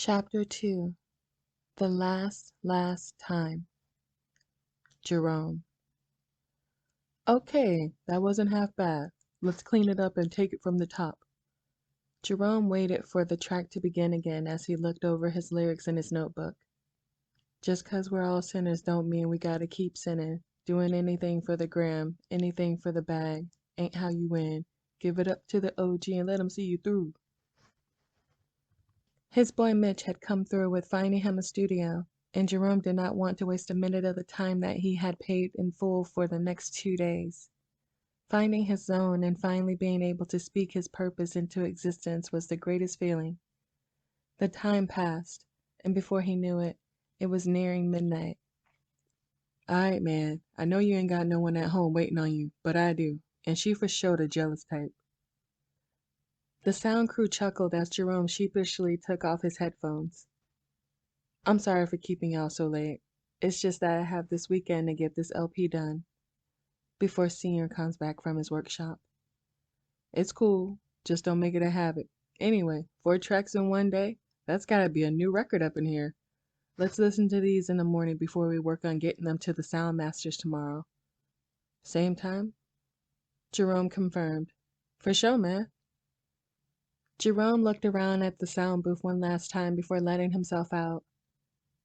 Chapter 2. The Last Time. Jerome. Okay, that wasn't half bad. Let's clean it up and take it from the top. Jerome waited for the track to begin again as he looked over his lyrics in his notebook. Just 'cause we're all sinners don't mean we gotta keep sinning. Doing anything for the gram, anything for the bag, ain't how you win. Give it up to the OG and let 'em see you through. His boy Mitch had come through with finding him a studio, and Jerome did not want to waste a minute of the time that he had paid in full for the next 2 days. Finding his zone and finally being able to speak his purpose into existence was the greatest feeling. The time passed, and before he knew it, it was nearing midnight. Alright, man, I know you ain't got no one at home waiting on you, but I do, and she for sure the jealous type. The sound crew chuckled as Jerome sheepishly took off his headphones. I'm sorry for keeping y'all so late. It's just that I have this weekend to get this LP done before Senior comes back from his workshop. It's cool, just don't make it a habit. Anyway, 4 tracks in one day? That's gotta be a new record up in here. Let's listen to these in the morning before we work on getting them to the sound masters tomorrow. Same time? Jerome confirmed. For sure, man. Jerome looked around at the sound booth one last time before letting himself out.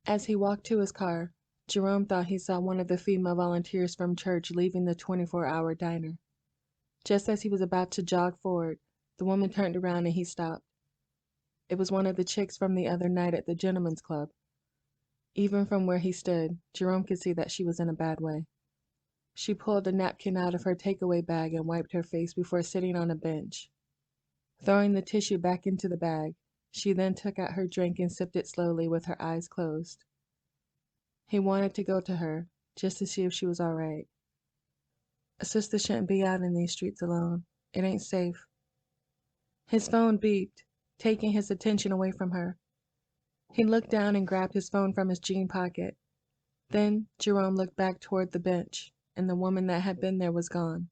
As he walked to his car, Jerome thought he saw one of the female volunteers from church leaving the 24-hour diner. Just as he was about to jog forward, the woman turned around and he stopped. It was one of the chicks from the other night at the gentleman's club. Even from where he stood, Jerome could see that she was in a bad way. She pulled a napkin out of her takeaway bag and wiped her face before sitting on a bench. Throwing the tissue back into the bag, she then took out her drink and sipped it slowly with her eyes closed. He wanted to go to her, just to see if she was all right. A sister shouldn't be out in these streets alone. It ain't safe. His phone beeped, taking his attention away from her. He looked down and grabbed his phone from his jean pocket. Then Jerome looked back toward the bench, and the woman that had been there was gone.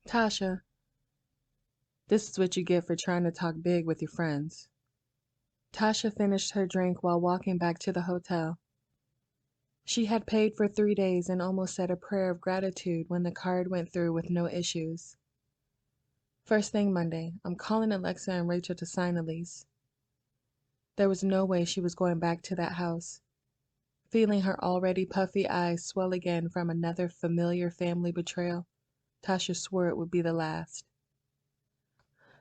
Tasha. This is what you get for trying to talk big with your friends. Tasha finished her drink while walking back to the hotel. She had paid for 3 days and almost said a prayer of gratitude when the card went through with no issues. First thing Monday, I'm calling Alexa and Rachel to sign a lease. There was no way she was going back to that house. Feeling her already puffy eyes swell again from another familiar family betrayal, Tasha swore it would be the last.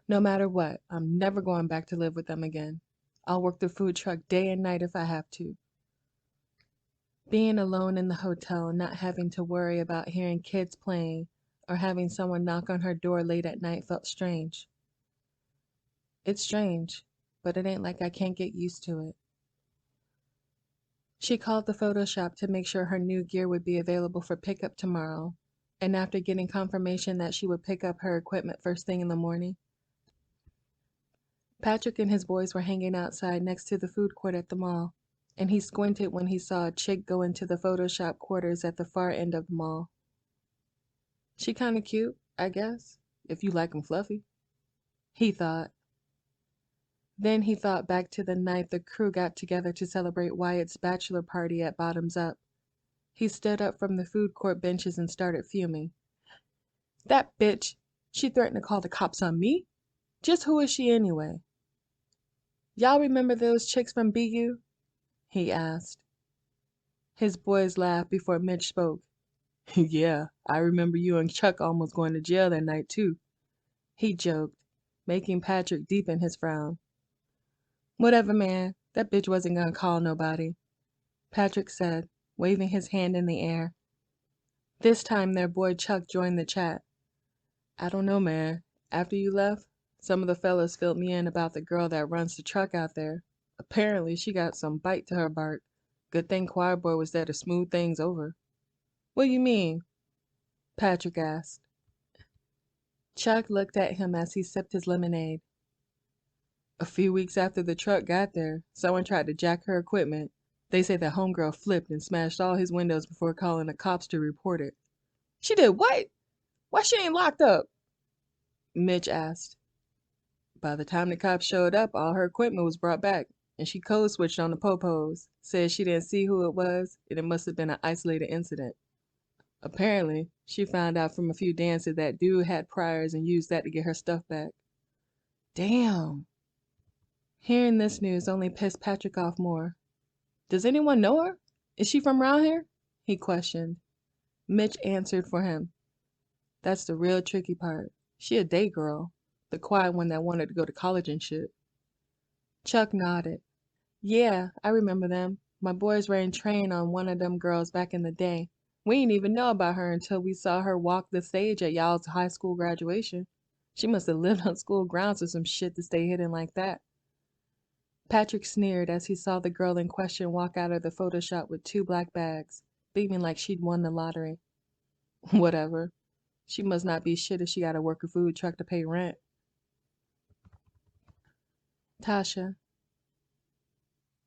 No matter what, I'm never going back to live with them again. I'll work the food truck day and night if I have to. Being alone in the hotel and not having to worry about hearing kids playing or having someone knock on her door late at night felt strange. It's strange, but it ain't like I can't get used to it. She called the photo shop to make sure her new gear would be available for pickup tomorrow, and after getting confirmation that she would pick up her equipment first thing in the morning, Patrick and his boys were hanging outside next to the food court at the mall, and he squinted when he saw a chick go into the Photoshop quarters at the far end of the mall. She kinda cute, I guess, if you like 'em fluffy, he thought. Then he thought back to the night the crew got together to celebrate Wyatt's bachelor party at Bottoms Up. He stood up from the food court benches and started fuming. That bitch! She threatened to call the cops on me? Just who is she anyway? Y'all remember those chicks from BU? He asked. His boys laughed before Mitch spoke. Yeah, I remember you and Chuck almost going to jail that night too. He joked, making Patrick deepen his frown. Whatever, man. That bitch wasn't gonna call nobody, Patrick said, waving his hand in the air. This time their boy Chuck joined the chat. I don't know, man. After you left, some of the fellas filled me in about the girl that runs the truck out there. Apparently she got some bite to her bark. Good thing Choir Boy was there to smooth things over. What you mean? Patrick asked. Chuck looked at him as he sipped his lemonade. A few weeks after the truck got there, someone tried to jack her equipment. They say that homegirl flipped and smashed all his windows before calling the cops to report it. She did what? Why she ain't locked up? Mitch asked. By the time the cops showed up, all her equipment was brought back, and she code switched on the popos, said she didn't see who it was, and it must have been an isolated incident. Apparently, she found out from a few dancers that dude had priors and used that to get her stuff back. Damn. Hearing this news only pissed Patrick off more. Does anyone know her? Is she from around here? He questioned. Mitch answered for him. That's the real tricky part. She a day girl, the quiet one that wanted to go to college and shit. Chuck nodded. Yeah, I remember them. My boys ran train on one of them girls back in the day. We didn't even know about her until we saw her walk the stage at y'all's high school graduation. She must have lived on school grounds or some shit to stay hidden like that. Patrick sneered as he saw the girl in question walk out of the photo shop with 2 black bags, beaming like she'd won the lottery. Whatever. She must not be shit if she gotta work a food truck to pay rent. Tasha.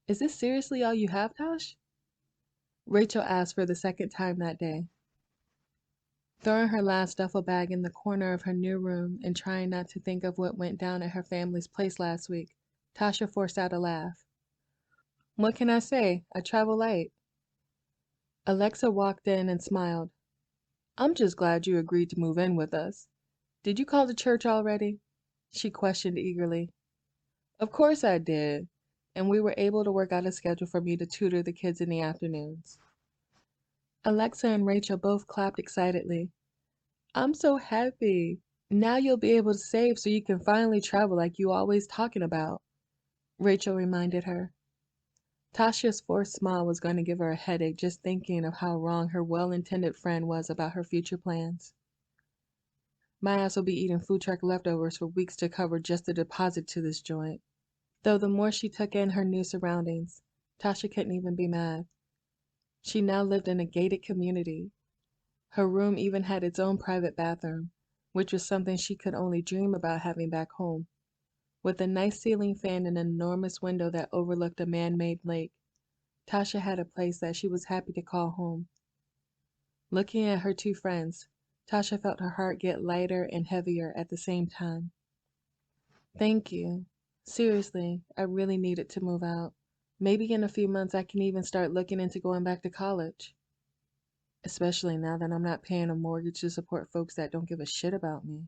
Is this seriously all you have, Tosh? Rachel asked for the second time that day. Throwing her last duffel bag in the corner of her new room and trying not to think of what went down at her family's place last week, Tasha forced out a laugh. What can I say? I travel light. Alexa walked in and smiled. I'm just glad you agreed to move in with us. Did you call the church already? She questioned eagerly. Of course I did, and we were able to work out a schedule for me to tutor the kids in the afternoons. Alexa and Rachel both clapped excitedly. I'm so happy. Now you'll be able to save so you can finally travel like you always talking about, Rachel reminded her. Tasha's forced smile was going to give her a headache just thinking of how wrong her well-intended friend was about her future plans. My ass will be eating food truck leftovers for weeks to cover just the deposit to this joint. Though the more she took in her new surroundings, Tasha couldn't even be mad. She now lived in a gated community. Her room even had its own private bathroom, which was something she could only dream about having back home. With a nice ceiling fan and an enormous window that overlooked a man-made lake, Tasha had a place that she was happy to call home. Looking at her 2 friends, Tasha felt her heart get lighter and heavier at the same time. Thank you. Seriously, I really needed to move out. Maybe in a few months I can even start looking into going back to college. Especially now that I'm not paying a mortgage to support folks that don't give a shit about me.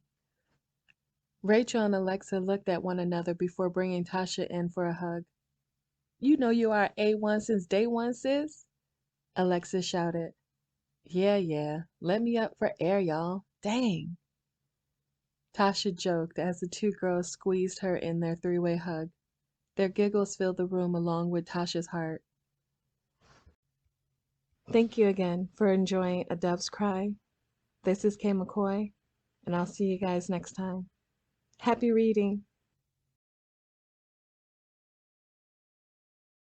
Rachel and Alexa looked at one another before bringing Tasha in for a hug. You know you are A1 since day one, sis? Alexa shouted. Yeah. Let me up for air, y'all. Dang. Tasha joked as the 2 girls squeezed her in their 3-way hug. Their giggles filled the room along with Tasha's heart. Thank you again for enjoying A Dove's Cry. This is K. McCoy, and I'll see you guys next time. Happy reading!